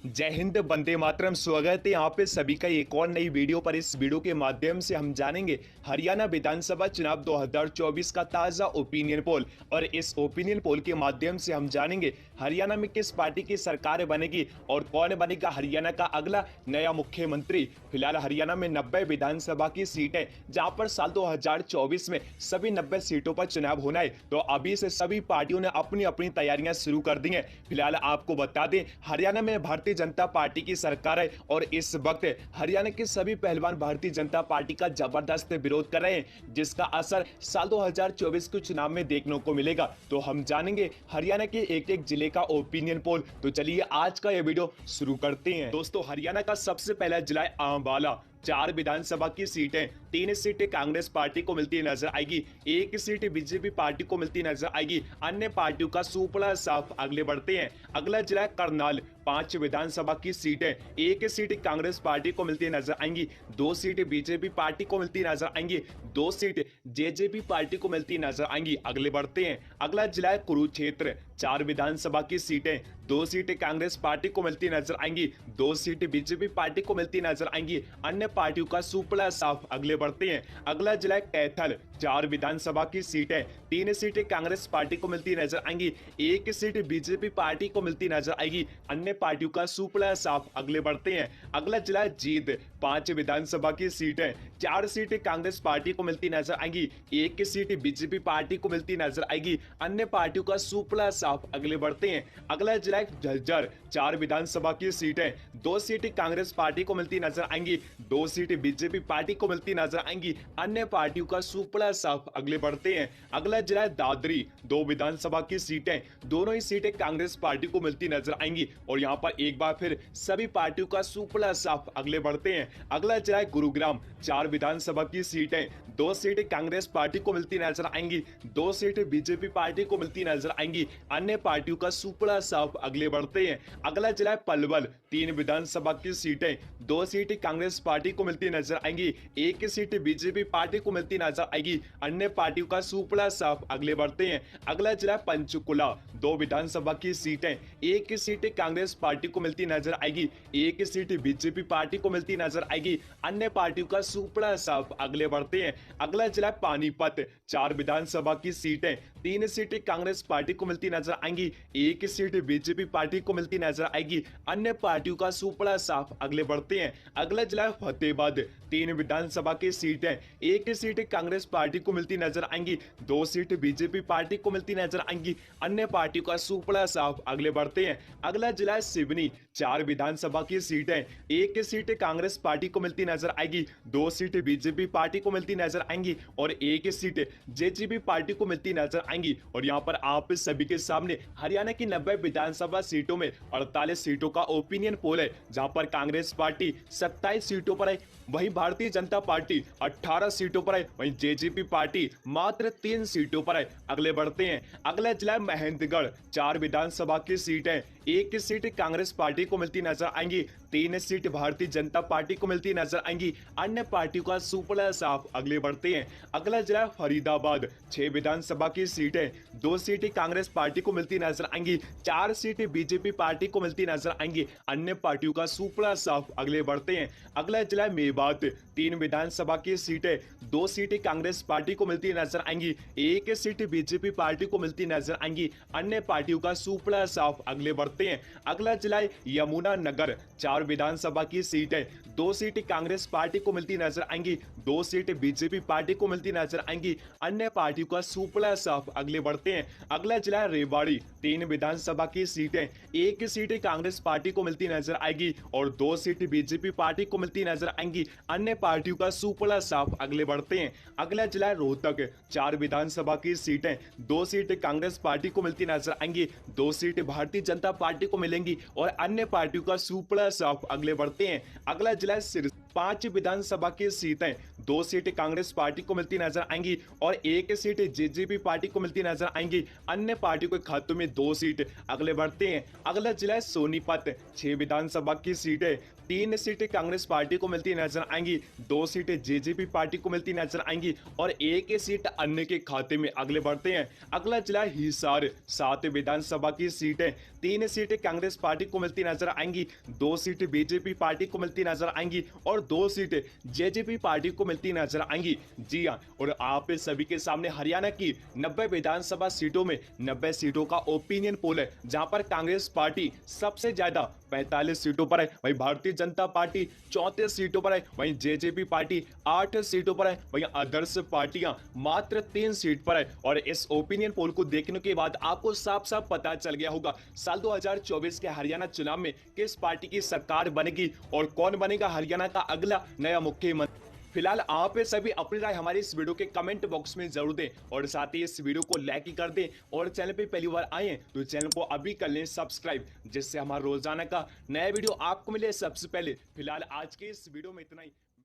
जय हिंद, वंदे मातरम। स्वागत है यहाँ पे सभी का एक और नई वीडियो पर। इस वीडियो के माध्यम से हम जानेंगे हरियाणा विधानसभा चुनाव 2024 का ताज़ा ओपिनियन पोल। और इस ओपिनियन पोल के माध्यम से हम जानेंगे हरियाणा में किस पार्टी की सरकार बनेगी और कौन बनेगा हरियाणा का अगला नया मुख्यमंत्री। फिलहाल हरियाणा में 90 विधानसभा की सीट है, जहाँ पर साल 2024 में सभी 90 सीटों पर चुनाव होना है। तो अभी से सभी पार्टियों ने अपनी अपनी तैयारियां शुरू कर दी हैं। फिलहाल आपको बता दें, हरियाणा में भारतीय जनता पार्टी की सरकार है और इस वक्त हरियाणा के सभी पहलवान भारतीय जनता पार्टी का जबरदस्त विरोध कर रहे हैं, जिसका असर साल 2024 के चुनाव में देखने को मिलेगा। तो हम जानेंगे हरियाणा के एक एक जिले का ओपिनियन पोल। तो चलिए आज का यह वीडियो शुरू करते हैं। दोस्तों, हरियाणा का सबसे पहला जिला है अंबाला। 4 विधानसभा की सीटें, 3 सीटें कांग्रेस पार्टी को मिलती नजर आएगी, 1 सीट बीजेपी पार्टी को मिलती नजर आएगी। अन्य पार्टियों का सुपड़ा साफ। आगे बढ़ते हैं। अगला जिला है करनाल। 5 विधानसभा की सीटें, 1 सीट कांग्रेस पार्टी को मिलती नजर आएंगी, 2 सीट बीजेपी पार्टी को मिलती नजर आएंगी, 2 सीट जेजेपी पार्टी को मिलती नजर आएंगी। अगले बढ़ते हैं। अगला जिला है कुरुक्षेत्र। 4 विधानसभा की सीटें, 2 सीट कांग्रेस पार्टी को मिलती नजर आएंगी, 2 सीट बीजेपी पार्टी को मिलती नजर आएंगी। अन्य पार्टियों का सुपड़ा साफ। अगले बढ़ते हैं। अगला जिला है कैथल। 4 विधानसभा की सीटें, 3 सीटें कांग्रेस पार्टी को मिलती नजर आएंगी, 1 सीट बीजेपी पार्टी को मिलती नजर आएगी। अन्य पार्टियों का सुपड़ा साफ। अगले बढ़ते हैं। अगला जिला है जींद। 5 विधानसभा की सीटें, 4 सीटें कांग्रेस पार्टी को मिलती नजर आएंगी, 1 सीट बीजेपी पार्टी को मिलती नजर आएगी। अन्य पार्टियों का सुपड़ा साफ। अगले बढ़ते हैं। अगला जिला है झज्जर। 4 विधानसभा की सीटें, 2 सीटें कांग्रेस पार्टी को मिलती नजर आएंगी, 2 सीट बीजेपी पार्टी को मिलती नजर आएंगी। अन्य पार्टियों का सुपड़ा साफ। अगले बढ़ते हैं। अगला जिला है दादरी। 2 विधानसभा की सीटें, दोनों ही सीटें कांग्रेस पार्टी को मिलती नजर आएंगी और यहां पर एक बार फिर सभी पार्टियों का सुपड़ा साफ। अगले बढ़ते हैं। अगला जिला है गुरुग्राम। 4 विधानसभा की सीटें, 2 सीटें कांग्रेस पार्टी को मिलती नजर आएंगी, 2 सीटें बीजेपी पार्टी को मिलती नजर आएंगी। अन्य पार्टियों का सुपड़ा साफ। अगले बढ़ते हैं। अगला जिला है पलवल। 3 विधानसभा की सीटें, 2 सीटें कांग्रेस पार्टी को मिलती नजर आएंगी, 1 सीट बीजेपी पार्टी को मिलती नजर आएगी। अन्य पार्टियों का सुपड़ा साफ। अगले बढ़ते हैं। अगला जिला है पंचकुला। 2 विधानसभा की सीटें, 1 सीट कांग्रेस पार्टी को मिलती नजर आएगी, 1 सीट बीजेपी पार्टी को मिलती नजर आएगी। अन्य पार्टियों का सुपड़ा साफ। अगले बढ़ते हैं। अगला जिला है पानीपत। 4 विधानसभा की सीटें, 3 सीटें कांग्रेस पार्टी को मिलती नजर आएंगी, 1 सीट बीजेपी पार्टी को मिलती नजर आएगी। अन्य पार्टियों का सुपड़ा साफ। अगले बढ़ते हैं। अगला जिला है फतेहाबाद। 3 विधानसभा की सीटें, 1 सीट कांग्रेस पार्टी को मिलती नजर आएंगी, 2 सीट बीजेपी पार्टी को मिलती नजर आएंगी। अन्य पार्टियों का सुपड़ा साफ। अगले बढ़ते हैं। अगला जिला है सिवनी। 4 विधानसभा की सीटें, 1 सीट कांग्रेस पार्टी को मिलती नजर आएगी, 2 सीट बीजेपी पार्टी को मिलती नजर आएंगी और 1 सीट जेजेपी पार्टी को मिलती नजर आएंगी। और यहाँ पर आप सभी के सामने हरियाणा की 90 विधानसभा सीटों में 48 सीटों का ओपिनियन पोल है, जहां पर कांग्रेस पार्टी 27 सीटों पर है, वहीं भारतीय जनता पार्टी 18 सीटों पर है, वहीं जेजेपी पार्टी मात्र 3 सीटों पर है। अगले बढ़ते हैं। अगला जिला है महेंद्रगढ़। 4 विधानसभा की सीट है, 1 सीट कांग्रेस पार्टी को मिलती नजर आएंगी, 3 सीट भारतीय जनता पार्टी को मिलती नजर आएंगी। अन्य पार्टियों का सुपड़ा साफ। अगले बढ़ते हैं। अगला जिला है फरीदाबाद। 6 विधानसभा की सीट है, 2 सीटें कांग्रेस पार्टी को मिलती नजर आएंगी, 4 सीटें बीजेपी पार्टी को मिलती नजर आएंगी। अन्य पार्टियों का सुपड़ा साफ। अगले बढ़ते हैं। अगला जिला है मेवात। 3 विधानसभा की सीटें, 2 सीटें कांग्रेस पार्टी को मिलती नजर आएंगी, 1 सीट बीजेपी पार्टी को मिलती नजर आएंगी। अन्य पार्टियों का सुपड़ा साफ। अगले बढ़ते हैं। अगला जिला है यमुनानगर। 4 विधानसभा की सीटें, 2 सीटें कांग्रेस पार्टी को मिलती नजर आएंगी, 2 सीट बीजेपी पार्टी को मिलती नजर आएंगी। अन्य पार्टियों का सुपड़ा साफ। अगले बढ़ते हैं। अगला जिला है रेवाड़ी। 3 विधानसभा की सीटें, 1 सीट कांग्रेस पार्टी को मिलती नजर आएगी और 2 सीट बीजेपी पार्टी को मिलती नजर आएंगी। अन्य पार्टियों का सुपड़ा साफ। अगले बढ़ते हैं। अगला जिला है रोहतक। 4 विधानसभा की सीटें, 2 सीट कांग्रेस पार्टी को मिलती नजर आएंगी, 2 सीट भारतीय जनता पार्टी को मिलेंगी और अन्य पार्टियों का सुपड़ा साफ। अगले बढ़ते हैं। अगला जिला है सिरसा। 5 विधानसभा की सीटें, 2 सीटें कांग्रेस पार्टी को मिलती नजर आएंगी और 1 सीट जेजेपी पार्टी को मिलती नजर आएंगी। अन्य पार्टियों के खातों में 2 सीट। अगले बढ़ते हैं, अगला जिला है सोनीपत। 6 विधानसभा की सीटें, 3 सीटें कांग्रेस पार्टी को मिलती नजर आएंगी, 2 सीटें जेजेपी पार्टी को मिलती नजर आएंगी और 1 सीट अन्य के खाते में। अगले बढ़ते हैं, अगला जिला हिसार। 7 विधानसभा की सीटें, 3 सीटें कांग्रेस पार्टी को मिलती नजर आएंगी, 2 सीटें बीजेपी पार्टी को मिलती नजर आएंगी और 2 सीटें जेजेपी पार्टी को मिलती नजर आएंगी। जी हां, और आप सभी के सामने हरियाणा की 90 विधानसभा सीटों में 90 सीटों का ओपिनियन पोल है, जहां पर कांग्रेस पार्टी सबसे ज्यादा 45 सीटों पर है, वहीं भारतीय जनता पार्टी 34 सीटों पर है, वहीं जेजेपी पार्टी 8 सीटों पर है, वहीं अदर्स पार्टियां मात्र 3 सीट पर है। और इस ओपिनियन पोल को देखने के बाद आपको साफ साफ पता चल गया होगा साल 2024 के हरियाणा चुनाव में किस पार्टी की सरकार बनेगी और कौन बनेगा हरियाणा का अगला नया मुख्यमंत्री। फिलहाल आप सभी अपनी राय हमारे इस वीडियो के कमेंट बॉक्स में जरूर दें और साथ ही इस वीडियो को लाइक कर दें और चैनल पे पहली बार आए हैं तो चैनल को अभी कर लें सब्सक्राइब, जिससे हमारा रोजाना का नया वीडियो आपको मिले सबसे पहले। फिलहाल आज के इस वीडियो में इतना ही।